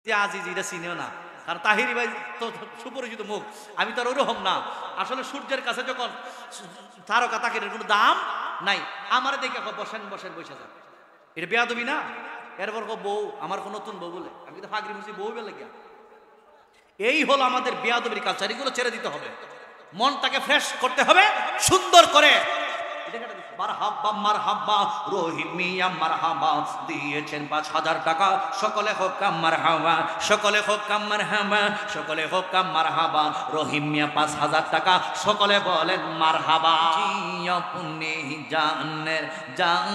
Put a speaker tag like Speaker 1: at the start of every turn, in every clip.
Speaker 1: যে আজিজ এটা চিনেও না, কারণ তাহিরি ভাই তো সুপরিচিত মুখ, আমি তো আর ওরকম না। আসলে সূর্যের কাছে যখন তারকা তাকে কোনো দাম নাই, আমার দেখে বসেন বসেন বসে যান, এটা বেয়াদবি না? এরপর বউ আমার কোন নতুন বউ বলে, আমি তো ফাগরি মুসি বউ বলে গিয়া। এই হলো আমাদের বেয়াদবির কালচার, এগুলো ছেড়ে দিতে হবে, মনটাকে ফ্রেশ করতে হবে সুন্দর করে। মারহাবা মারহাবা রহিম মিয়া মারহাবা দিয়েছেন ৫,০০০ টাকা, সকলে হোক মারহাবা, সকলে হোক মারহাবা, সকলে হোক মারহাবা। রহিম মিয়া ৫,০০০ টাকা, সকলে বলেন মারহাবা। আপনি জানের জান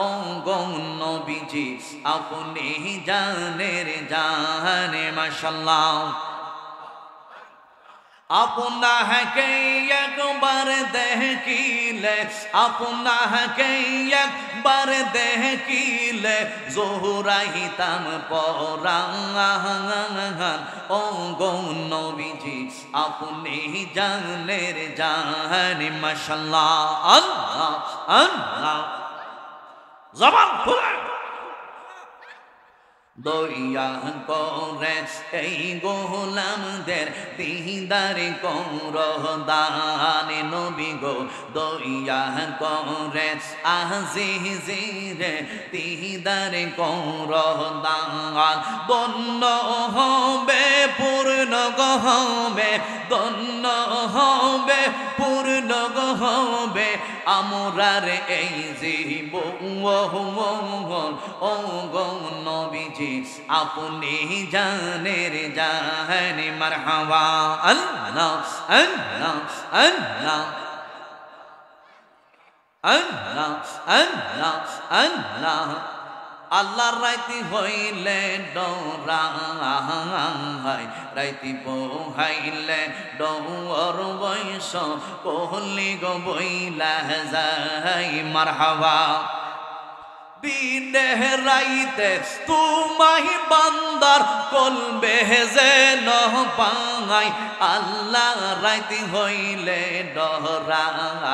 Speaker 1: ও গো নবীজি, আপনি জানের জানে মাশাআল্লাহ। আপনাকে একবার দেখিলে, আপনাকে একবার দেখিলে জোহরাইতাম পরাণ ও গো নবীজি, আপনি জানের জান মাশাআল্লাহ। আল্লাহ আল্লাহ, জবান খুলে দয়া করে এই গোলামদের দিদার কর দান নবী গো, দয়া করে আজিজিরে দিদার কর দান। ধন্য হবে পূর্ণ হবে, ধন্য হবে পূর্ণ হবে আমরার এই জীবন ও গো নবীজি, আপনি জানের জান মারহাবা। আল্লাহ আল্লাহ আল্লাহ আল্লাহ আল্লাহ আল্লাহ। আল্লাহর রাইতি হইলে ডরাই, রাইতি বহাইলে ডর বৈশ কোহলি গো বইলা যাই মারহাবা। দিনে রাইতে তোমায় বান্দার কলবে যেন পাই, আল্লাহ রাইতি হইলে ডরাই,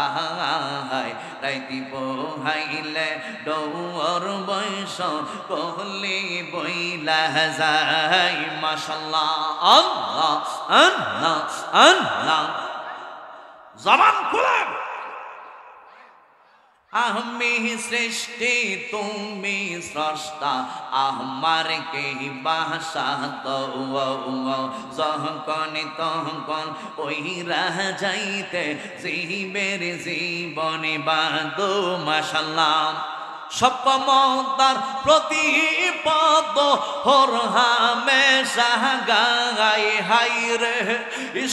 Speaker 1: রাইতি বহাইলে ডর বৈশ কোহলি বইলা যাই মাশাআল্লাহ। আল্লাহ আল্লাহ আল্লাহ, জবান খুলেন। আমি সৃষ্টি তুমি স্রষ্টা, আমার কে বাসা যখন তখন ওই যাইতে জীবের জীবনে বাদো মাশাআল্লাহ। সপ্পমতার প্রতিপদ হর হামেশা গাই হাই রে,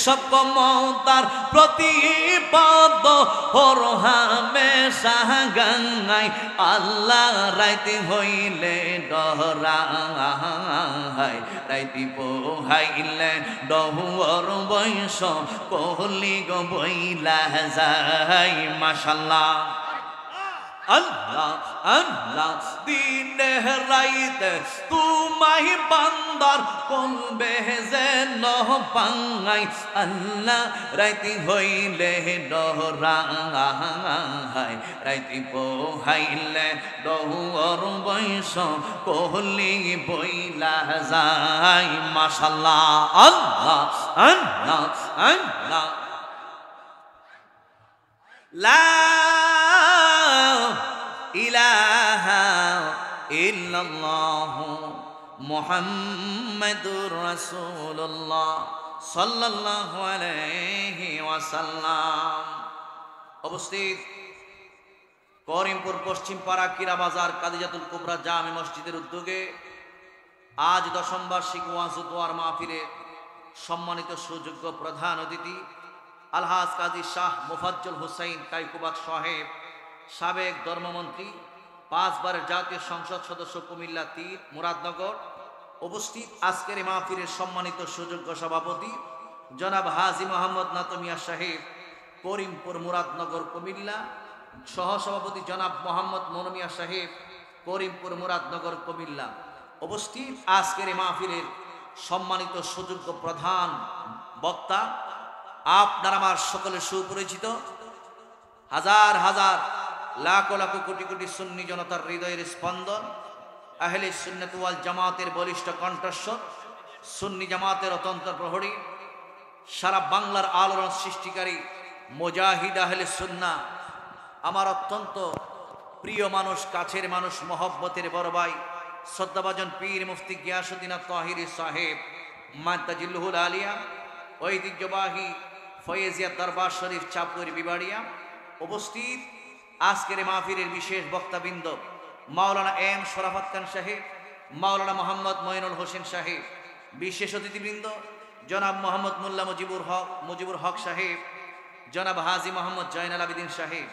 Speaker 1: সপ্পমতার প্রতিপদ হর হামেশা গাই। আল্লাহ রাইতে হইলে ডরাই, রাইতি বহাইলে ডর বৈশ কোহলি গো বইলা যাই মাশাআল্লাহ। আল্লাহ আল্লাহ, দিনে রাইতে তোমায় বান্দার কলবে যেন পাই, আল্লাহ রাইতি হইলে ডরাই, রাইতি বহাইলে ডর বৈশ কোহলি বইলা যাই মাশাআল্লাহ। আল্লাহ আল্লাহ আল্লাহ, লা ইলাহা ইল্লাল্লাহু মুহাম্মাদুর রাসূলুল্লাহ সাল্লাল্লাহু আলাইহি ওয়াসাল্লাম। উপস্থিত করিমপুর পশ্চিম পাড়া কিরা বাজার কাদিজাতুল কুবরা জামে মসজিদের উদ্যোগে আজ 10ম বার্ষিক ওয়াজ ও দোয়ার মাহফিলে সম্মানিত সুযোগ্য প্রধান অতিথি আলহাজ কাজী শাহ মুফাজ্জল হুসাইন কাইকুবাদ সাহেব, সাবেক ধর্মমন্ত্রী, 5 বারের জাতীয় সংসদ সদস্য, কুমিল্লা 3 মুরাদনগর। উপস্থিত আজকের এই মাহফিলের সম্মানিত সুযোগ্য সভাপতি জনাব হাজী মোহাম্মদ নাতমিয়া সাহেব, করিমপুর মুরাদনগর কুমিল্লা। সহসভাপতি জনাব মোহাম্মদ মনমিয়া সাহেব, করিমপুর মুরাদনগর কুমিল্লা। উপস্থিত আজকের এই মাহফিলের সম্মানিত সুযোগ্য প্রধান বক্তা, আপনার আমার সকলের সুপরিচিত, হাজার হাজার লাখ লাখ কোটি কোটি সুন্নি জনতার হৃদয়ের স্পন্দন, আহলে সুন্নাত ওয়াল জামাতের বলিষ্ঠ কণ্ঠস্বর, সুন্নি জামাতের অতন্ত্র প্রহরী, সারা বাংলার আলোড়ন সৃষ্টিকারী মুজাহিদ আহলে সুন্নাহ, আমার অত্যন্ত প্রিয় মানুষ, কাছের মানুষ, মহব্বতের বড় ভাই, শ্রদ্ধাভাজন পীর মুফতি গিয়াসউদ্দিন তাহিরি সাহেব মাদ্দাজিল্লুহুল আলিয়া, ঐতিহ্যবাহী ফয়েজিয়া দরবার শরীফ চাঁদপুর বিবাড়িয়া, উপস্থিত আজকের মাহফিলের বিশেষ বক্তাবৃন্দ মাওলানা এম শরাফত খান সাহেব, মাওলানা মোহাম্মদ মঈনুল হোসেন সাহেব, বিশেষ অতিথিবৃন্দ জনাব মোহাম্মদ মোল্লা মুজিবুর হক সাহেব, জনাব হাজী মোহাম্মদ জয়নাল আবিদিন সাহেব,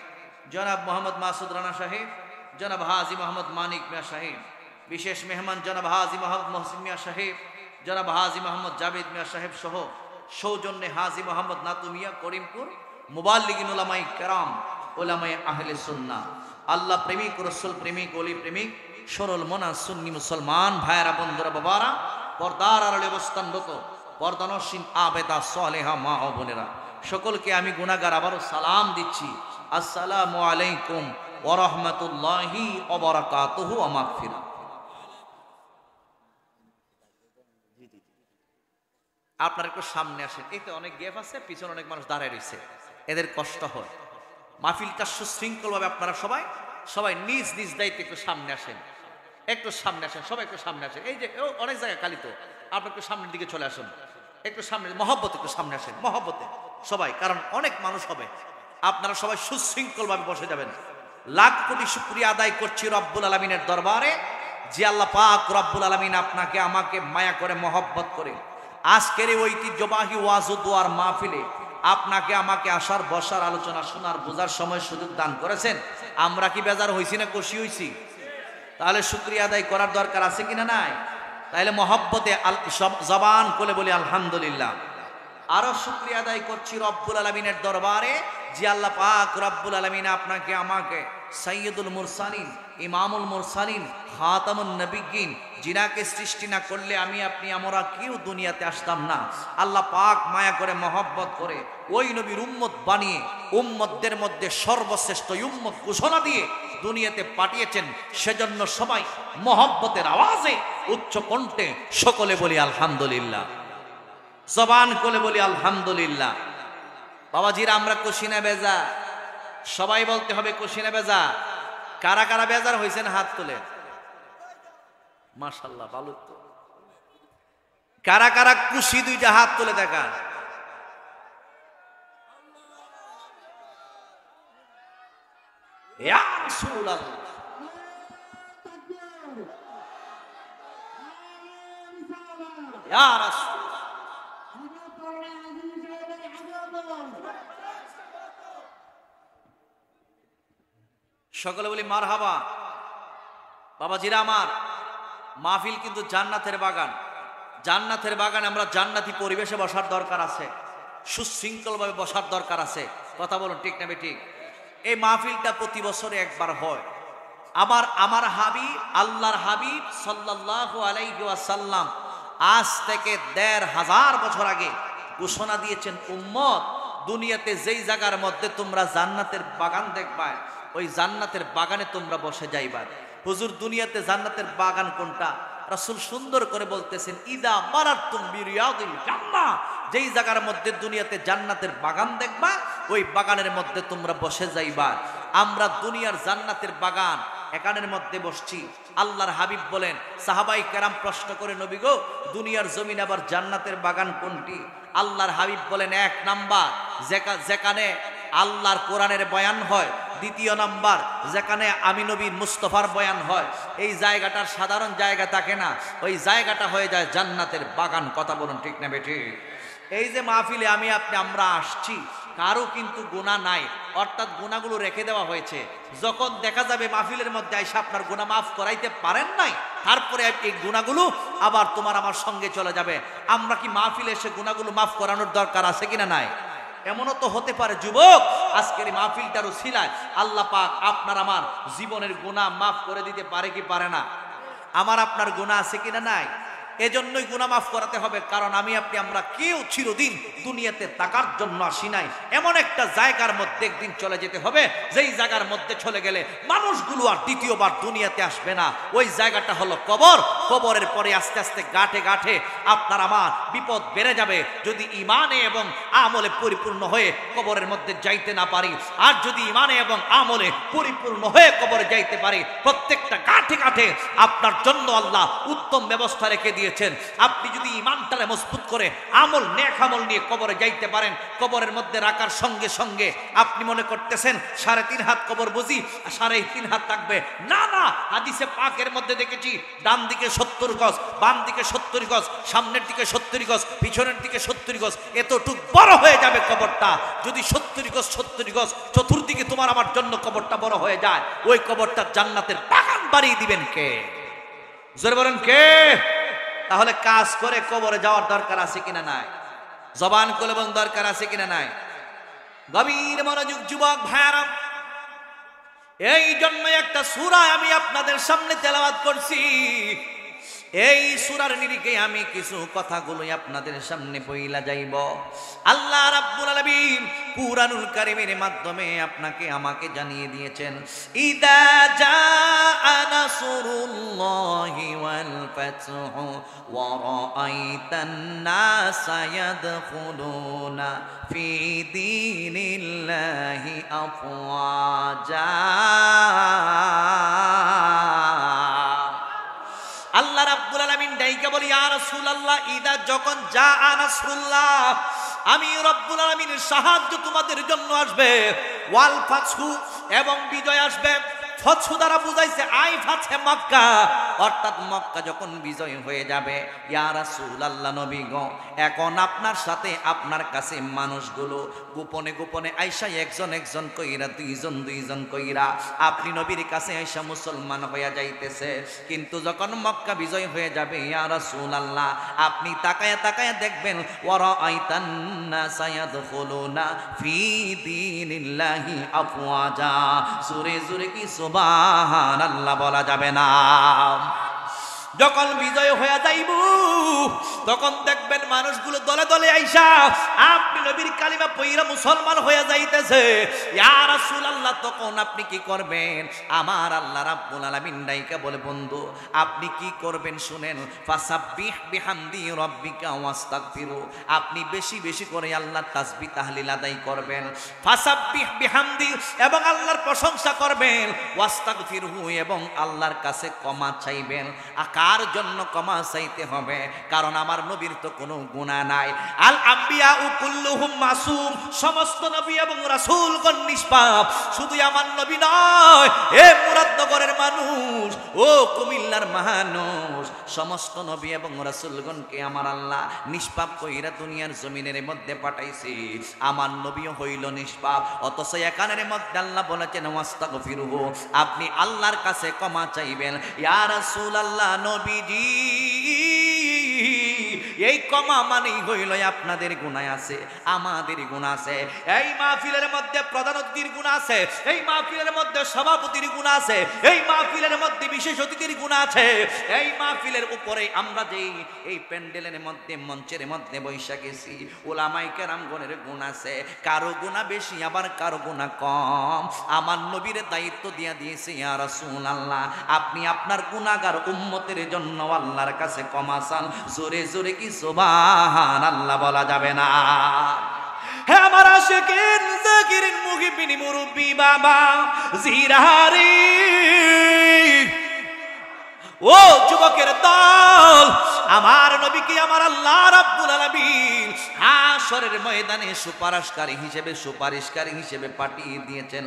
Speaker 1: জনাব মোহাম্মদ মাসুদ রানা সাহেব, জনাব হাজী মোহাম্মদ মানিক মিয়া সাহেব, বিশেষ মেহমান জনাব হাজী মোহাম্মদ মহসিন মিয়া সাহেব, জনাব হাজী মোহাম্মদ জাবেদ মিয়া সাহেব সহ সৌজন্যে হাজী মোহাম্মদ নাতু মিয়া করিমপুর, মুবাল্লিগিন উলামায়ে কেরাম, উলামায়ে আহলে সুন্নাহ, আল্লাহ প্রেমিক, রসুল প্রেমিক, ওলি প্রেমিক, সরল মনা সুন্নি মুসলমান ভাইয়েরা, বন্ধুরা, বাবারা, পর্দার আড়ালে অবস্থানরত পর্দানসীন আবেদা সালেহা মা ও বোনেরা, সকলকে আমি গুনাহগার আবারও সালাম দিচ্ছি। আসসালামু আলাইকুম ওয়া রাহমাতুল্লাহি ওয়া বারাকাতুহু ওয়া মাগফিরাহ। আপনারা একটু সামনে আসেন, এতে অনেক গ্যাপ আছে, পিছনে অনেক মানুষ দাঁড়ায় রয়েছে, এদের কষ্ট হয়। মাহফিলটা সুশৃঙ্খলভাবে আপনারা সবাই নিজ নিজ দায়িত্বে একটু সামনে আসেন, একটু সামনে আসেন, সবাই একটু সামনে আসেন। এই যে অনেক জায়গায় কালিত, আপনি একটু সামনের দিকে চলে আসুন, একটু সামনে, মহব্বতে একটু সামনে আসেন, মহব্বতে সবাই, কারণ অনেক মানুষ হবে। আপনারা সবাই সুশৃঙ্খলভাবে বসে যাবেন। লাখ কোটি শুকরিয়া আদায় করছি রব্বুল আলামিনের দরবারে, যে আল্লাহ পাক রব্বুল আলামিন আপনাকে আমাকে মায়া করে, মহব্বত করে আজকের এই ঐতিহ্যবাহী ওয়াজ ও দোয়ার মাহফিলে আপনাকে আমাকে আসার, বসার, আলোচনা শোনার, বোঝার সময় সুযোগ দান করেছেন। আমরা কি বেজার হইছি না খুশি হইছি? তাহলে শুকরিয়া আদায় করার দরকার আছে কিনা নাই? তাহলে মহব্বতে জবান খুলে বলি আলহামদুলিল্লাহ। আরো শুকরিয়া আদায় করছি রব্বুল আলামিনের দরবারে, যে আল্লাহ পাক রব্বুল আলামিন আপনাকে আমাকে সাইয়্যিদুল মুরসালিন, ইমামুল মুরসালিন, খাতামুন নবিয়্যিন, যিনাকে সৃষ্টি না করলে আমি আপনি আমরা কেউ দুনিয়াতে আসতাম না। আল্লাহ পাক মায়া করে, মহব্বত করে ওই নবীর উম্মত বানিয়ে উম্মতদের মধ্যে সর্বশ্রেষ্ঠ উম্মত ঘোষণা দিয়ে দুনিয়াতে পাঠিয়েছেন। সেজন্য সবাই মহব্বতের আওয়াজে, উচ্চ কণ্ঠে সকলে বলি আলহামদুলিল্লাহ, জবান খুলে বলি আলহামদুলিল্লাহ। বাবাজিরা, আমরা খুশি না বেজা? সবাই বলতে হবে খুশি না বেজা? কারা কারা বেজার হয়েছেন হাত তুলে? মাশাআল্লাহ, ভালো তো। কারা কারা খুশি দুইটা হাত তুলে দেখা। ইয়া রাসূলুল্লাহ, ইয়া রাসূল, সকলে বলি মারহাবা। বাবাজিরা আমার, মাহফিল কিন্তু জান্নাতের বাগান। জান্নাতের বাগানে আমরা জান্নাতি পরিবেশে বসার দরকার আছে, সুশৃঙ্খলভাবে বসার দরকার আছে। কথা বলুন, ঠিক না বেঠিক? এই মাহফিলটা প্রতি বছরে একবার হয়। আমার হাবিব, আল্লাহর হাবিব সাল্লাল্লাহু আলাইহি ওয়াসাল্লাম আজ থেকে ১৫০০ বছর আগে ঘোষণা দিয়েছেন, উম্মত, দুনিয়াতে যেই জায়গার মধ্যে তোমরা জান্নাতের বাগান দেখবা, ওই জান্নাতের বাগানে তোমরা বসে যাইবা। হুজুর, দুনিয়াতে জান্নাতের বাগান কোনটা? রাসূল সুন্দর করে বলতেছেন, ইদা মারারতুম বিরিয়াদিল জান্নাহ, যেই জায়গার মধ্যে দুনিয়াতে জান্নাতের বাগান দেখবা, ওই বাগানের মধ্যে তোমরা বসে যাইবা। আমরা দুনিয়ার জান্নাতের বাগান এখানের মধ্যে বসছি। আল্লাহর হাবিব বলেন, সাহাবাই কেরাম প্রশ্ন করে, নবী গো, দুনিয়ার জমিন আবার জান্নাতের বাগান কোনটি? আল্লাহর হাবিব বলেন, ১ নাম্বার যেখানে আল্লাহর কোরআনের বয়ান হয়, ২য় নাম্বার যেখানে আমি নবী মুস্তাফার বয়ান হয়। এই জায়গাটার সাধারণ জায়গা থাকে না, ওই জায়গাটা হয়ে যায় জান্নাতের বাগান। কথা বলুন, ঠিক না বেঠিক? এই যে মাহফিলে আমরা আসছি, কারো কিন্তু গুনাহ নাই, অর্থাৎ গুনাহগুলো রেখে দেওয়া হয়েছে। যখন দেখা যাবে মাহফিলের মধ্যে আইসা আপনার গুনাহ মাফ করাইতে পারেন নাই, তারপরে এই গুনাহগুলো আবার তোমার আমার সঙ্গে চলে যাবে। আমরা কি মাহফিলে এসে গুনাহগুলো মাফ করানোর দরকার আছে কিনা নাই? এমনও তো হতে পারে যুবক, আজকের এই মাহফিলটার উসিলায় আল্লাহ পাক আপনার আমার জীবনের গুনাহ মাফ করে দিতে পারে কি পারে না? আমার আপনার গুনাহ আছে কিনা নাই? এজন্যই গুনাহ মাফ করাতে হবে, কারণ আমি আপনি আমরা কেউ চিরদিন দুনিয়াতে থাকার জন্য আসি নাই। এমন একটা জায়গার মধ্যে একদিন চলে যেতে হবে, যেই জায়গার মধ্যে চলে গেলে মানুষগুলো আর দ্বিতীয়বার দুনিয়াতে আসবে না। ওই জায়গাটা হলো কবর। কবরের পরে আস্তে আস্তে গাঁঠে গাঁঠে আপনার আমার বিপদ বেড়ে যাবে যদি ইমানে এবং আমলে পরিপূর্ণ হয়ে কবরের মধ্যে যাইতে না পারি। আর যদি ইমানে এবং আমলে পরিপূর্ণ হয়ে কবরে যাইতে পারি, প্রত্যেকটা গাঁঠে গাঁঠে আপনার জন্য আল্লাহ উত্তম ব্যবস্থা রেখে দিয়েছেন। আপনি যদি ইমানটারে মজবুত করে আমল নেক আমল নিয়ে কবরে যাইতে পারেন, কবরের মধ্যে রাখার সঙ্গে সঙ্গে আপনি মনে করতেছেন 3.5 হাত কবর বুঝি 3.5 হাত থাকবে, না না, হাদিসে পাকের মধ্যে দেখেছি ডান দিকে 70 গজ, বাম দিকে 70 গজ, সামনের দিকে 70 গজ, পিছনের দিকে 70 গজ, এতটুক বড় হয়ে যাবে কবরটা। যদি 70 গজ 70 গজ চতুর্দিকে তোমার আমার জন্য কবরটা বড় হয়ে যায়, ওই কবরটা জান্নাতের বাগান বাড়িয়ে দিবেন কে? জোরে বলেন কে? তাহলে কাজ করে কবরে যাওয়ার দরকার আছে কিনা নাই? জবান খুলে বলার দরকার আছে কিনা নাই? গভীর মনোযোগ যুবক ভাইরা, এই জন্য একটা সূরা আমি আপনাদের সামনে তেলাওয়াত করছি। এই সূরার নিরিখে আমি কিছু কথাগুলো আপনাদের সামনে বইলা যাইব। আল্লাহ রাব্বুল আলামিন কুরআনুল কারীমের মাধ্যমে আপনাকে আমাকে জানিয়ে দিয়েছেন, ইদা জাআ নাসরুল্লাহি ওয়াল ফাতহু ওয়া রাআইতান নাসা ইয়াদখুলুনা ফি দীনিল্লাহি আফওয়াজা। আল্লাহ রাব্বুল আলামিন ডাইকা বলি, ইয়া রাসূলুল্লাহ, ইদা যখন জাআ নাসরুল্লাহ, আমি রব্বুল আলামিনের সাহায্য তোমাদের জন্য আসবে, ওয়াল ফাতহু এবং বিজয় আসবে। ফতহু দ্বারা বুঝাইছে আই ফাতহে মক্কা, অর্থাৎ মক্কা যখন বিজয় হয়ে যাবে। ইয়া রাসূলুল্লাহ নবী গো, এখন আপনার সাথে আপনার কাছে মানুষগুলো গোপনে গোপনে আইসা একজন একজন কইরা দুইজন দুইজন কইরা আপনি নবীর কাছে আইসা মুসলমান হইয়া যাইতেছে। কিন্তু যখন মক্কা বিজয় হয়ে যাবে, ইয়া রাসূলুল্লাহ আপনি তাকায়া তাকায়া দেখবেন, ওয়া রাআইতান নাসা ইয়াদখুলুনা ফি দীনিল্লাহি আফওয়াজা। জোরে জোরে কি সুবহানাল্লাহ বলা যাবে না? যখন বিজয় হয়ে যাইব তখন দেখবেন মানুষগুলো দলে দলে আইসা আপনি নবীর কালিমা পয়রা মুসলমান হয়ে যাইতেছে। ইয়া রাসূলুল্লাহ তখন আপনি কি করবেন? আমার আল্লাহ রাব্বুল আলামিন ডাইকা বলে, বন্ধু আপনি কি করবেন শুনেন, ফাসাব্বিহ বিহামদি রাব্বিকা ওয়াস্তাগফিরু, আপনি বেশি বেশি করে আল্লাহর তাসবিহ তাহলিল আদায় করবেন। ফাসাব্বিহ বিহামদি এবং আল্লাহর প্রশংসা করবেন, ওয়াস্তাগফিরহু এবং আল্লাহর কাছে ক্ষমা চাইবেন। কার জন্য ক্ষমা চাইতে হবে? কারণ আমার নবীর তো কোনো গুনাহ নাই। আল আম্বিয়া কুল্লুহুম মাসুম, সমস্ত নবী এবং রাসূলগণ নিষ্পাপ। শুধু আমার নবী নয়, এ মুরাদনগরের মানুষ, ও কুমিল্লার মানুষ, সমস্ত নবী এবং রাসূলগণকে আমার আল্লাহ নিষ্পাপ কইরা দুনিয়ার জমিনের মধ্যে পাঠাইছে। আমার নবীও হইল নিষ্পাপ, অথচ এখানের মধ্যে আল্লাহ বলেছেন ওয়াস্তাগফিরুহু, আপনি আল্লাহর কাছে ক্ষমা চাইবেন। ইয়া রাসূলুল্লাহ নবীজি, এই ক্ষমা মানেই হইল আপনাদের গুনাহ আছে, আমাদের গুনাহ আছে। এই মাহফিলের মধ্যে প্রধান অতিথির গুনাহ আছে, এই মাহফিলের মধ্যে সভাপতির গুনাহ আছে, এই মাহফিলের মধ্যে বিশেষ অতিথির গুনাহ আছে। এই মাহফিলের উপরে আমরা যেই এই প্যান্ডেলের মধ্যে মঞ্চের মধ্যে বৈশা গেছি, উলামায়ে কেরামগণের গুনাহ আছে। কারো গুনাহ বেশি আবার কারো গুনাহ কম। আমার নবীর দায়িত্ব দিয়া দিয়েছে, ইয়া রাসূলুল্লাহ আপনি আপনার গুনাহগার উম্মতের জন্য আল্লাহর কাছে ক্ষমা চান। জোরে জোরে কি সুবহানাল্লাহ বলা যাবে না? হে আমার আশিকিন জাকিরিন মুহিবিন মুরব্বি বাবা জিরারি, ও যুবকের দল, আমার নবীকে আমার আল্লাহ রাব্বুল আলামিন হাশরের ময়দানে সুপারিশকারী হিসেবে পাঠিয়ে দিয়েছেন।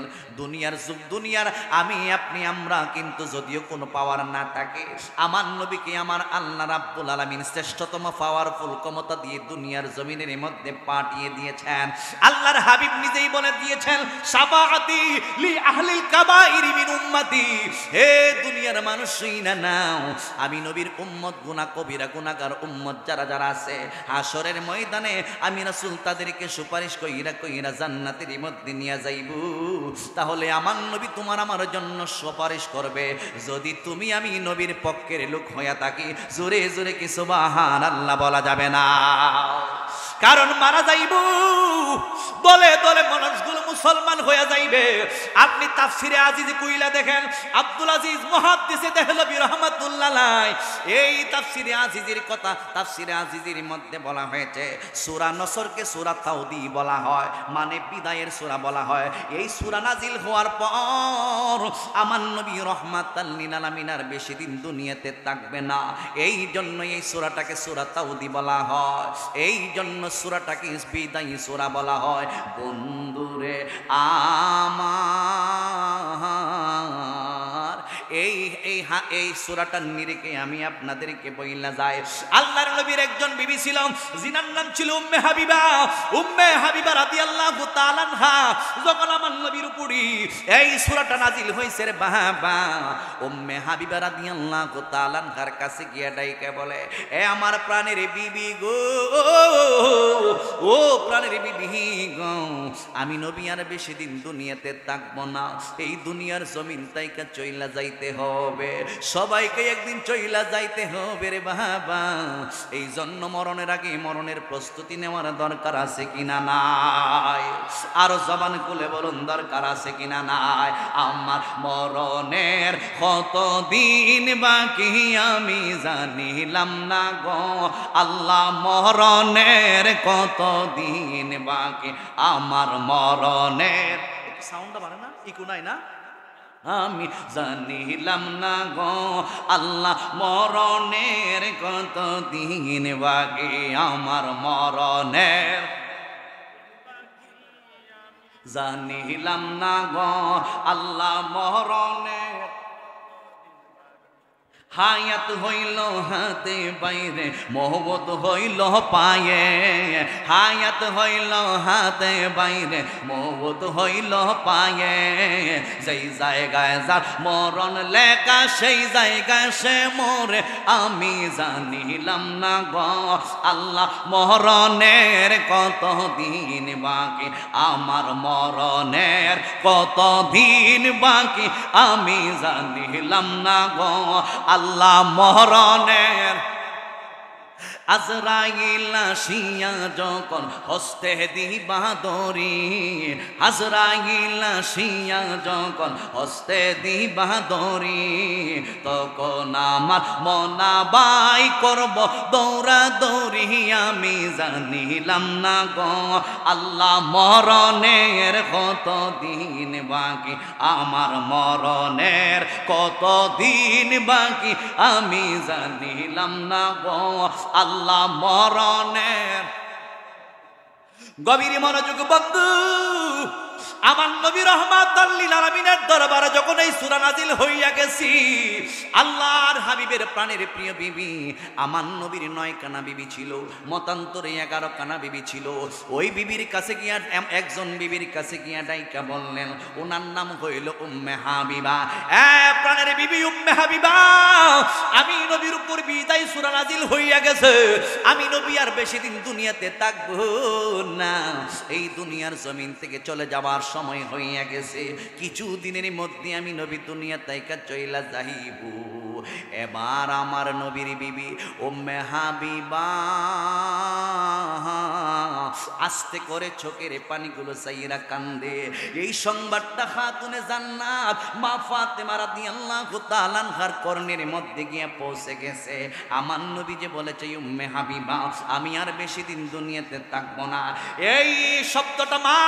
Speaker 1: দুনিয়ার আমি আপনি আমরা কিন্তু যদিও কোনো পাওয়ার না থাকে, আমার নবীকে আমার আল্লাহ রাব্বুল আলামিন শ্রেষ্ঠতম পাওয়ারফুল ক্ষমতা দিয়ে দুনিয়ার জমিনের মধ্যে পাঠিয়ে দিয়েছেন। আল্লাহর হাবিব নিজেই বলে দিয়েছেন, শাফাআতি লি আহলিল কাবাইরি মিন উম্মতি, হে দুনিয়ার মানুষ শুইনা নাও, আমি নবীর উম্মত গুনাহ কবিরা গুনাহগার উম্মত যারা যারা আছে হাসরের ময়দানে আমি রাসূল তাদেরকে সুপারিশ কইরা কইরা জান্নাতের মধ্যে নিয়ে যাইব। তাহলে আমার নবী তোমার আমার জন্য সুপারিশ করবে যদি তুমি আমি নবীর পক্ষের লোক হইয়া থাকি। জোরে জোরে কি সুবহানাল্লাহ বলা যাবে না? কারণ মারা যাইব, দলে দলে মানুষগুলো মুসলমান হয়ে যাইবে। আপনি তাফসিরে আজিজ কইলা দেখেন, আব্দুল আজিজ মুহাদ্দিসে দেহলভী রাহমাতুল্লাহ আলাইহি এই তাফসিরে আজিজের কথা, তাফসিরে আজিজের মধ্যে বলা হয়েছে সূরা নসরকে সূরা তাওদি বলা হয়, মানে বিদায়ের সূরা বলা হয়। এই সূরা নাজিল হওয়ার পর আমার নবী রাহমাতাল লিল আলামিন আর বেশি দিন দুনিয়াতে থাকবে না। এই জন্য এই সূরাটাকে সূরা তাওদি বলা হয়, এই জন্য সূরাটাকে বিদায়ী সূরা বলা হয়। বন্ধুরে আমার এই সূরাটার নিরিখে আমি আপনাদেরকে বইলা যাই, আল্লাহর নবীর একজন বিবি ছিল, জিনার নাম ছিল উম্মে হাবিবা। উম্মে হাবিবা রাদিয়াল্লাহু তাআলা আনহা যখন আমার নবীর উপরে এই সূরাটা নাজিল হইছে রে বাবা, উম্মে হাবিবা রাদিয়াল্লাহু তাআলা আনহার কাছে গিয়া ডাইকা বলে, এ আমার প্রাণের বিবি গো, ও প্রাণের বিবি গো, আমি নবী আর বেশি দিন দুনিয়াতে থাকবো না। এই দুনিয়ার জমিন তাইকা চইলা যাইতে হবে, সবাইকে একদিন চইলা যাইতে হবে রে বাবা। এই জন্য মরণের আগে মরণের প্রস্তুতি নেওয়ার দরকার আছে কিনা নাই? আরো জবান খুলে বলুন দরকার আছে কিনা নাই? আমার মরণের কতদিন বাকি আমি জানিলাম না গো আল্লাহ, মরণের কতদিন বাকি আমার মরণের। সাউন্ডটা বাড়ে না? ইকো নাই না? আমি জানিলাম না গো আল্লাহ, মরণের কতদিন বাকি আমার মরণের। জানিলাম না গো আল্লাহ, মরণের। হায়াত হইল হাতে বাইরে, মহব্বত হইল পায়ে। হায়াত হইল হাতে বাইরে, মহব্বত হইল পায়ে। যেই জায়গায় যার মরণ লেখা সেই জায়গায় সে মরে, আমি জানিলাম না গো আল্লাহ, মরণের কতদিন বাকি আমার মরণের কতদিন বাকি আমি জানিলাম না গো আল্লাহ, মরণের। আজরাইল আসিয়া যখন হস্তে দিবা দড়ি, আজরাইল আসিয়া যখন হস্তে দিবা দড়ি, তখন আমার মনাবাই করব দৌড়া দৌড়ি, আমি জানিলাম না গো আল্লাহ, মরণের কতদিন বাকি আমার মরণের কতদিন বাকি আমি জানিলাম না গো আল্লাহ, মরণের। গভীর মনোযোগ বন্ধু, আমার নবী রাহমাতুল লিল আলামিনের দরবারে যখন এই সূরা নাজিল হইয়া গেছি, আল্লাহর হাবিবের প্রাণের প্রিয় বিবি আমার নবীর 9 কানা বিবি ছিল, মতান্তরে 11 কানা বিবি ছিল। ওই বিবির কাছে গিয়া একজন বিবির কাছে গিয়া ডাইকা বললেন, ওনার নাম হইল উম্মে হাবিবা। প্রাণের বিবি উম্মে হাবিবা, আমি নবীর উপর বিদায় সূরা নাজিল হইয়া গেছে, আমি নবী আর বেশি দিন দুনিয়াতে থাকবো না, এই দুনিয়ার জমিন থেকে চলে যাবার সময় হইয়া গেছে, কিছু দিনের মধ্যে আমি নবী দুনিয়া তাইকা চইলা যাইব। এবার আমার নবীর বিবি উম্মে হাবিবা আস্তে করে চোখের পানিগুলো চাইরা কান্দে। এই সংবাদটা খাতুনে জান্নাত মা ফাতেমা রাদিয়াল্লাহু তাআলা আনহার কর্ণের মধ্যে গিয়ে পৌঁছে গেছে। আমার নবী যে বলেছে উম্মে হাবিবা আমি আর বেশি দিন দুনিয়াতে থাকবো না, এই শব্দটা মা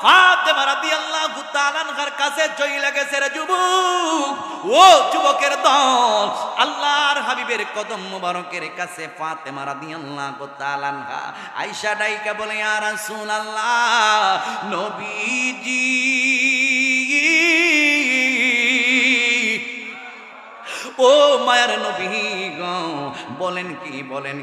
Speaker 1: ফাতেমা রাদিয়াল্লাহু তাআলা আনহার কাছে চইলা গেছে। রে যুবক, ও যুবকের দল, আল্লাহর হাবিবের কদম মোবারকের কাছে ফাতেমা রাদিয়াল্লাহু তাআলা আনহা আয়েশা ডাইকা বলে, ইয়া রাসূলুল্লাহ, নবীজি ও মায়ার নবী গো, বলেন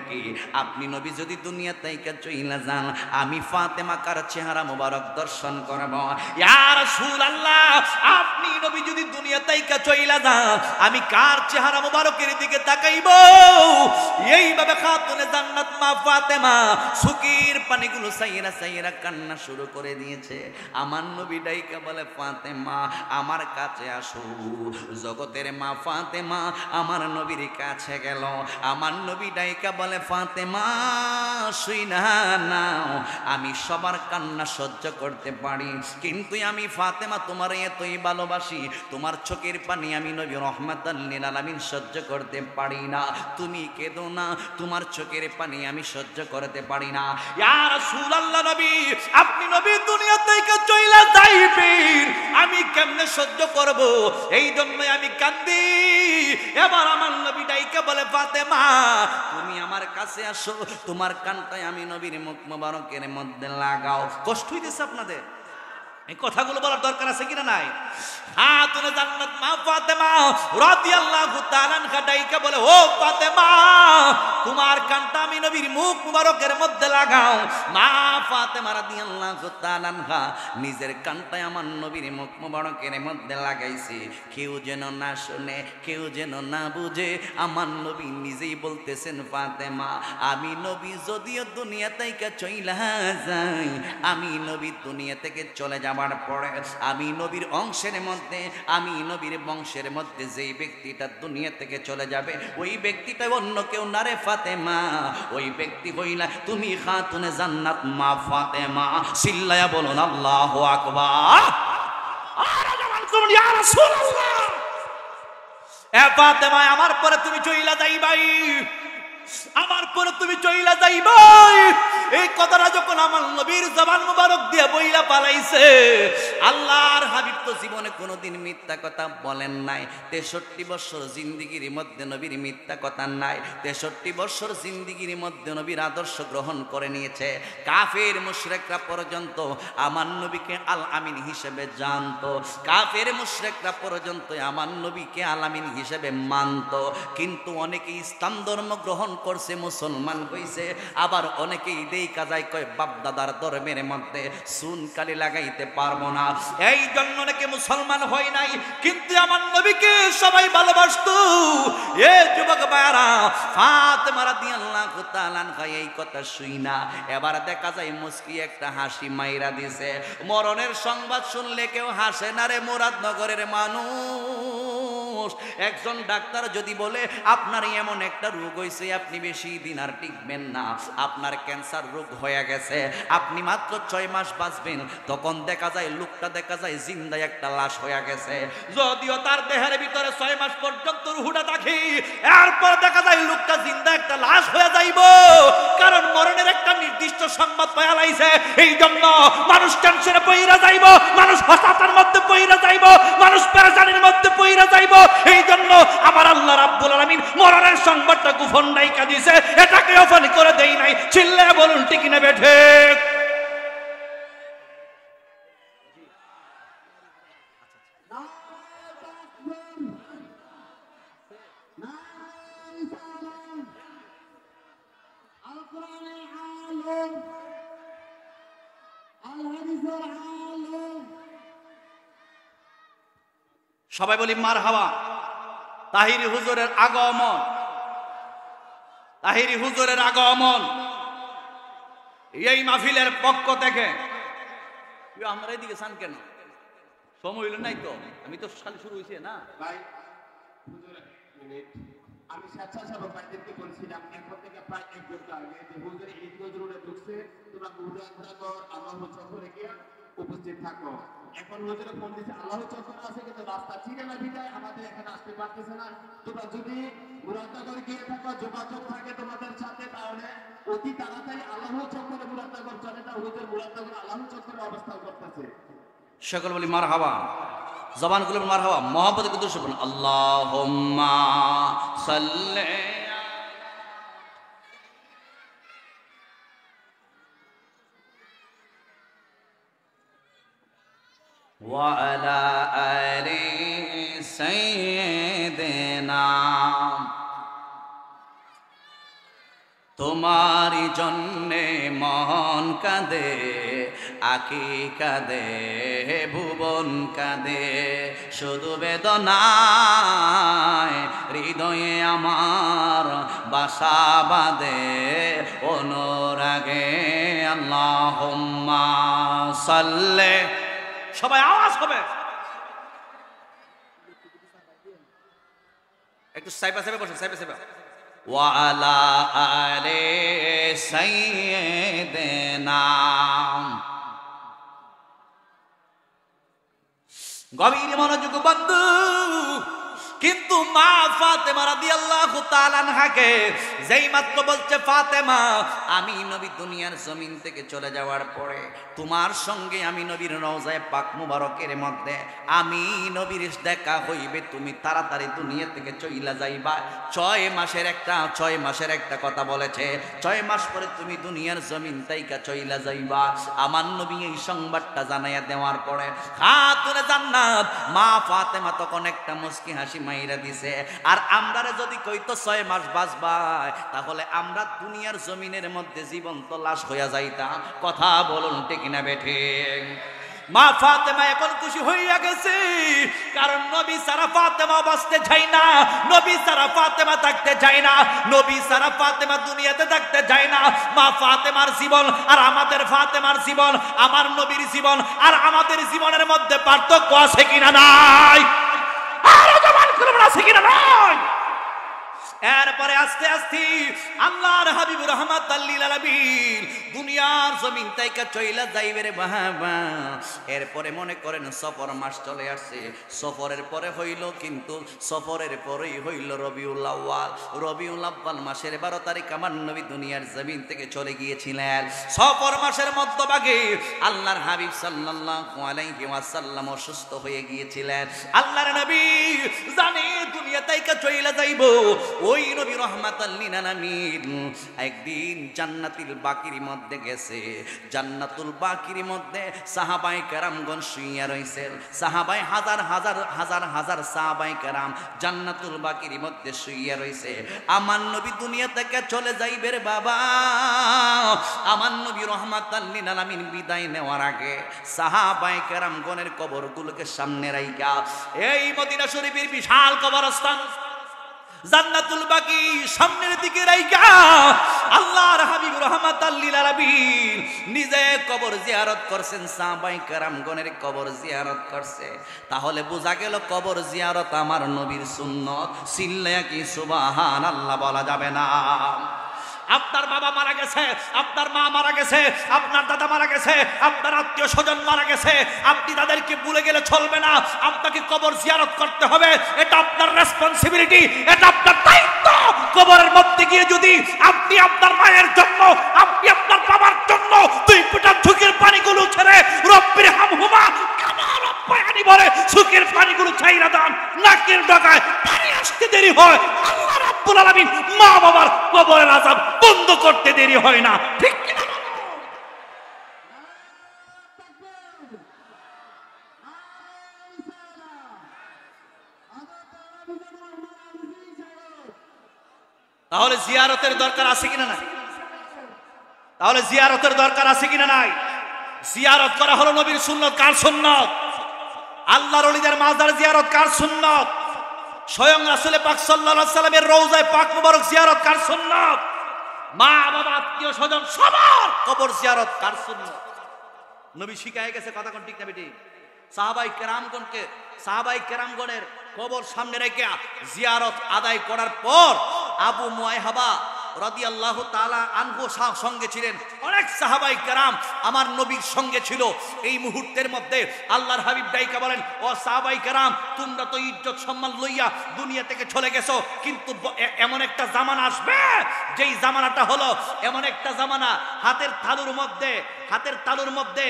Speaker 1: কি আপনি নবী যদি দুনিয়া তাইকা চইলা যান, আমি ফাতেমা কার চেহারা মোবারক দর্শন করব? ইয়া রাসূলুল্লাহ, আপনি নবী যদি দুনিয়া তাইকা চইলা যান, আমি কার চেহারা মোবারকের দিকে তাকাইব? এইভাবে এইভাবে খাতুনে জান্নাত মা ফাতেমা সুকির পানিগুলো সাইরা সাইরা কান্না শুরু করে দিয়েছে। আমার নবী ডাইকা বলে, ফাতেমা আমার কাছে আসো। জগতের মা ফাতেমা আমার নবীর কাছে গেল। আমার নবী ডাইকা বলে, ফাতেমা শুইনা নাও, আমি সবার কান্না সহ্য করতে পারি, কিন্তু আমি ফাতেমা তোমার এতই ভালোবাসি, তোমার চোখের পানি আমি নবী রহমাতাল লিল আলামিন সহ্য করতে পারি না। তুমি কেঁদো না, তোমার চোখের পানি আমি সহ্য করতে পারি না। ইয়া রাসূলুল্লাহ, নবী আপনি নবী দুনিয়া থেকে চইলা যাইবেন, আমি কেমনে সহ্য করব? এই জন্যই আমি কান্দি। এবার আমার নবী ডাইকা বলে, ফাতেমা তুমি আমার কাছে আসো, তোমার কানটায় আমি নবীর মুখ মোবারকের মধ্যে লাগাও। কষ্ট হইতেছে আপনাদের? এই কথাগুলো বলার দরকার আছে কিনা নাই? খাতুনে জান্নাত মা ফাতেমা রাদিয়াল্লাহু তাআলা আনহা ডাইকা বলে, ও ফাতেমা তোমার কানটা আমি নবীর মুখ মুবারকের মধ্যে লাগাও। মা ফাতেমা রাদিয়াল্লাহু তাআলা আনহা নিজের কানটায় আমার নবীর মুখ মুবারকের মধ্যে লাগাইছে। কেউ যেন না শুনে, কেউ যেন না বুঝে। আমার নবী নিজেই বলতেছেন, ফাতেমা আমি নবী যদিও দুনিয়া থেকে চইলা যাই, আমি নবী দুনিয়া থেকে চলে যাবার পরে আমি নবীর অংশের মধ্যে, আমি নবীর বংশের মধ্যে যেই ব্যক্তিটা দুনিয়া থেকে চলে যাবে, ওই ব্যক্তিটা অন্য কেউ না রে ফাতেমা, ওই ব্যক্তি হইলা তুমি খাতুনে জান্নাত মা ফাতেমা। চিল্লায়া বলুন আল্লাহু আকবার। আরে জবান করুন ইয়া রাসূলুল্লাহ। এ ফাতেমা আমার পরে তুমি চইলা যাইবাই, আমার পরে তুমি চইলা যাইবাই। এই কথাটা যখন আমার নবীর জবান মুবারক দিয়ে বইলা পালাইছে, আল্লাহর হাবিব তো জীবনে কোনোদিন মিথ্যা কথা বলেন নাই। 63 বছর জিন্দেগির মধ্যে নবীর মিথ্যা কথা নাই। 63 বছর জিন্দেগির মধ্যে নবীর আদর্শ গ্রহণ করে নিয়েছে। কাফের মুশরিকরা পর্যন্ত আমার নবীকে আল আমিন হিসেবে জানতো, কাফের মুশরিকরা পর্যন্ত আমার নবীকে আল আমিন হিসেবে মানতো। কিন্তু অনেকেই ইসলাম ধর্ম গ্রহণ করছে, মুসলমান হইছে, আবার অনেকেই দেই কাজাই কয় বাপ দাদার ধর্মের মধ্যে সুন কালি লাগাইতে পারবো না, এই জন্য অনেকে মুসলমান হয় নাই। কিন্তু আমার নবীকে সবাই ভালোবাসতো। এ যুবক ভাইরা, ফাতেমা রাদিয়াল্লাহু তাআলা আনহা এই কথা শুই না এবার দেখা যায় মুস্কি একটা হাসি মাইরা দিছে। মরণের সংবাদ শুনলে কেউ হাসে না রে মুরাদনগরের মানুষ। একজন ডাক্তার যদি বলে আপনার এমন একটা রোগ হয়েছে, আপনি বেশি দিন আর টিকবেন না, আপনার ক্যান্সার রোগ হয়ে গেছে, আপনি মাত্র 6 মাস বাঁচবেন, তখন দেখা যায় লোকটা দেখা যায় জিন্দা একটা লাশ হয়ে গেছে। যদিও তার দেহের ভিতরে 6 মাস পর্যন্ত রুহুটা থাকে, এরপর দেখা যায় লোকটা জিন্দা একটা লাশ হয়ে যাইব, কারণ মরণের একটা নির্দিষ্ট সংবাদ পাওয়া লাইছে। এই জন্য মানুষ টেনশনে পইরা যাইব, মানুষ হতাশার মধ্যে পইরা যাইব, মানুষ পেরেশানির মধ্যে পইরা যাইব। এই জন্য আমার আল্লাহ রাব্বুল আলামিন মরণের সংবাদটা গোপন রাইখা দিয়েছে, এটাকে ওপেন করে দেই নাই। চিল্লায়া বলুন ঠিক না বেঠে? সবাই বলি মারহাবা। তাহিরি হুজুরের আগমন, তাহিরি হুজুরের আগমন এই মাহফিলের পক্ষ থেকে। আমরা এদিকে চান কেন? সময় হইল নাই তো, আমি তো খালি শুরু হয়েছে না ভাই। আমি স্বেচ্ছাসেবক ভাইদেরকে বলছিলাম এখন থেকে প্রায় 1 ঘন্টা আগে যে হুজুর এই রোডে ঢুকছে, তোমরা আল্লাহ চক্করে গিয়ে উপস্থিত থাকো। এখন হুজুরে ফোন দিচ্ছে আল্লাহ চক্কর আছে, কিন্তু রাস্তা ঠিকানা বিদায় আমাদের এখানে আসতে পারতেছে না। তোমরা যদি মুরাদনগর গিয়ে থাকো, যোগাযোগ থাকে তোমাদের সাথে, তাহলে অতি তাড়াতাড়ি আল্লাহ চক্করে মুরাদনগর চলে না। হুজুর মুরাদনগর আল্লাহ চক্করে অবস্থান করতেছে। সকল বলি মারহাবা, জবানগুলো মারহাবা, মহব্বত করে দূর বলুন আল্লাহুম্মা সাল্লি ওয়া আলা আলি সাইয়্যিদিনা। তোমার জন্যে মন কাঁদে, আকি কাঁদে ভুবন কাঁদে শুধু বেদনায় হৃদয়ে আমার বাসা বাঁধে অনুরাগে আল্লাহুম্মা সাল্লি সবাই আওয়াজ হবে একটু সাইবা সাইবা বসুন সাইবা সাইবা ওয়া আলা আলি সাইয়্যিদিনা গভীর মনোযোগ বন্ধু কিন্তু মা ফাতেমা রাদিয়াল্লাহু তাআলা আনহাকে যেই মাত্র বলছে ফাতেমা আমি নবী দুনিয়ার জমিন থেকে চলে যাওয়ার পরে তোমার সঙ্গে আমি নবীর রওজায়ে পাক মুবারকের মধ্যে আমি নবীর দেখা হইবে তুমি তাড়াতাড়ি দুনিয়া থেকে চইলা যাইবা 6 মাসের একটা কথা বলেছে 6 মাস পরে তুমি দুনিয়ার জমিন থেকে চইলা যাইবা আমার নবী এই সংবাদটা জানাইয়া দেওয়ার পরে খাতুনে জান্নাত মা ফাতেমা তখন একটা মুস্কি হাসি মাইরা দিছে আর আমরারে যদি কইতো 6 মাস বাঁচবা তাহলে আমরা দুনিয়ার জমিনের মধ্যে জীবন্ত লাশ হইয়া যাইতাম কথা বলুন ঠিক না বেঠিক মা ফাতেমা এখন খুশি হইয়া গেছে কারণ নবী সারা ফাতেমা বাঁচতে চায় না নবী সারা ফাতেমা থাকতে চায় না নবী সারা ফাতেমা দুনিয়াতে থাকতে চায় না মা ফাতেমার জীবন আর আমাদের ফাতেমার জীবন আমার নবীর জীবন আর আমাদের জীবনের মধ্যে পার্থক্য আছে কিনা নাই আরো জবান করে আছে কিনা নাই এরপরে আস্তে আস্তে আল্লাহর হাবিব রাহমাতাল লিল আলামিন দুনিয়ার জমিন থেকে চইলা যাইবে রে বাবা এরপরে মনে করেন সফর মাস চলে আসছে সফরের পরে হইল কিন্তু সফরের পরেই হইল রবিউল আউয়াল মাসের 12 তারিখ আমার নবী দুনিয়ার জমিন থেকে চলে গিয়েছিলেন সফর মাসের মধ্যভাগে আল্লাহর হাবিব সাল্লাল্লাহু আলাইহি ওয়াসাল্লাম অসুস্থ হয়ে গিয়েছিলেন আল্লাহর নবী জানে দুনিয়া থেকে চইলা যাইবো ওই নবী রাহমাতাল লিল আলামিন একদিন জান্নাতুল বাকির মধ্যে গেছে জান্নাতুল বাকির মধ্যে সাহাবায়ে কেরামগণ শুইয়া রইছেন সাহাবায়ে হাজার সাহাবায়ে কেরাম জান্নাতুল বাকির মধ্যে শুইয়া রইছে আমার নবী দুনিয়া থেকে চলে যাইবে রে বাবা আমার নবী রাহমাতাল লিল আলামিন বিদায় নেওয়ার আগে সাহাবায়ে কেরামগণের কবরগুলোকে সামনে রাইখা এই মদিনা শরীফের বিশাল কবরস্থান জান্নাতুল বাকি সামনের দিকে রাইখা আল্লাহর হাবিব রাহমাতাল লিল আলামিন নিজে কবর জিয়ারত করছেন সাহাবায়ে কেরামগণের কবর জিয়ারত করছে তাহলে বোঝা গেল কবর জিয়ারত আমার নবীর সুন্নত চিল্লায়া কি সুবহানাল্লাহ বলা যাবে না আপনার বাবা মারা গেছে আপনার মা মারা গেছে আপনার দাদা মারা গেছে আপনার আত্মীয় স্বজন মারা গেছে আপনি তাদেরকে ভুলে গেলে চলবে না আপনাকে কবর জিয়ারত করতে হবে এটা আপনার রেসপন্সিবিলিটি এটা আপনার দায়িত্ব কবরের মধ্যে গিয়ে যদি আপনি আপনার মায়ের জন্য আপনি আপনার বাবার জন্য দুই ফোঁটা চোখের পানিগুলো ছেড়ে রব্বির হামহুমা কামা রব্বায়ানি বলে চোখের পানিগুলো ছাইরা দেন নাকের ডগায় পানি আসতে দেরি হয় আল্লাহ রাব্বুল আলামিন মা বাবার কবরের আযাব বন্ধ করতে দেরি হয় না ঠিক কি না তাহলে জিয়ারতের দরকার আছে কিনা নাই তাহলে জিয়ারতের দরকার আছে কিনা নাই জিয়ারত করা হলো নবীর সুন্নাত কার সুন্নাত আল্লাহর ওলিদের মাজার জিয়ারত কার সুন্নাত স্বয়ং রাসূল পাক সাল্লাল্লাহু আলাইহি সাল্লামের রওজায়ে পাক মুবারক জিয়ারত কার সুন্নাত মা বাবা আত্মীয় স্বজন সবার কবর জিয়ারত কার সুন্নাত নবী শিখায় গেছে কথা কোন ঠিক না বেটি সাহাবায়ে কেরামগণের কবর সামনে রেখে জিয়ারত আদায় করার পর আবু মুয়াইহাবা রাদিয়াল্লাহু তাআলা আনহু সঙ্গে ছিলেন অনেক সাহাবায়ে কেরাম আমার নবীর সঙ্গে ছিল এই মুহূর্তের মধ্যে আল্লাহর হাবিব ডাইকা বলেন ও সাহাবায়ে কেরাম তোমরা তো ইজ্জত সম্মান লইয়া দুনিয়া থেকে চলে গেছো কিন্তু এমন একটা জামানা আসবে যেই জামানাটা হলো এমন একটা জামানা হাতের তালুর মধ্যে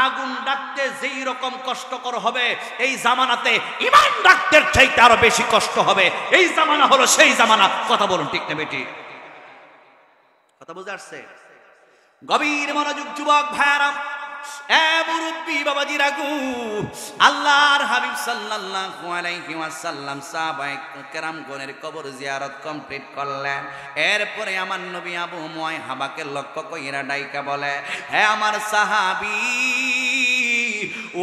Speaker 1: আগুন রাখতে যেই রকম কষ্টকর হবে এই জামানাতে ঈমান রাখতে চাইতে আরো বেশি কষ্ট হবে এই জামানা হলো সেই জামানা কথা বলুন ঠিক না বেটি কথা বুঝে আসছে গভীর মনোযোগ যুবক ভাইরা এ মুরব্বি বাবাজিরা গো আল্লাহর হাবিব সাল্লাল্লাহু আলাইহি ওয়াসাল্লাম সাহাবায়ে কেরামগণের কবর জিয়ারত কমপ্লিট করলেন এরপরে আমার নবী আবু মুয়াইহাবাকে লক্ষ্য কইরা ডাইকা বলে হে আমার সাহাবী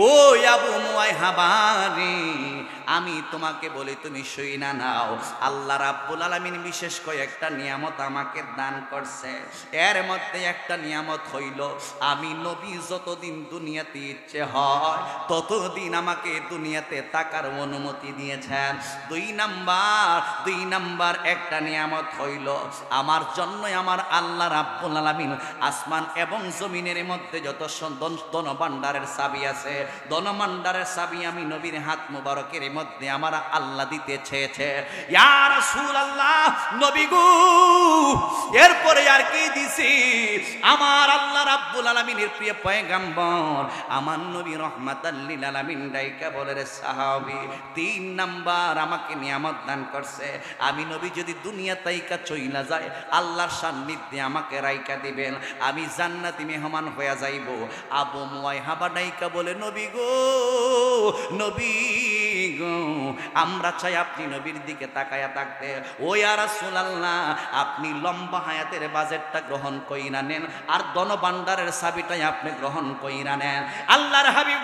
Speaker 1: ও আবু মুয়াইহাবারে, আমি তোমাকে বলি তুমি শুই না নাও, আল্লাহ রাব্বুল আলামিন বিশেষ কয়েকটা নিয়ামত আমাকে দান করছে। এর মধ্যে একটা নিয়ামত হইল আমি নবী যতদিন দুনিয়াতে ইচ্ছে হয় ততদিন আমাকে দুনিয়াতে থাকার অনুমতি দিয়েছেন। দুই নাম্বার একটা নিয়ামত হইল আমার জন্য আমার আল্লাহ রাব্বুল আলামিন আসমান এবং জমিনের মধ্যে যত ধনভাণ্ডারের চাবি আছে, ধনভাণ্ডারের চাবি আমি নবীর হাত মুবারকের মধ্যে আমার আল্লাহ দিতে চেয়েছে। ইয়া রাসূলুল্লাহ, নবী গো, এরপরে আর কি দিছি? আমার আল্লাহ রাব্বুল আলামিনের প্রিয় পয়গম্বর আমার নবী রহমাতাল লিল আলামিন ডাইকা বলে রে সাহাবী, 3 নাম্বার আমাকে নিয়ামত দান করছে। আমি নবী যদি দুনিয়া তাইকা চইলা যায় আল্লাহর সান্নিধ্যে আমাকে রাইকা দিবেন, আমি জান্নাতি মেহমান হয়ে যাইব। আবু মুয়াইহাবা ডাইকা বলে নবী গো, নবী গো, আমরা চাই আপনি নবীর দিকে তাকায়া থাকতে। ও ইয়া রাসূলুল্লাহ, আপনি লম্বা হায়াতের বাজেটটা গ্রহণ কইরা নেন আর ধনভাণ্ডারের চাবিটাই আপনি গ্রহণ কইরা নেন। আল্লাহর হাবিব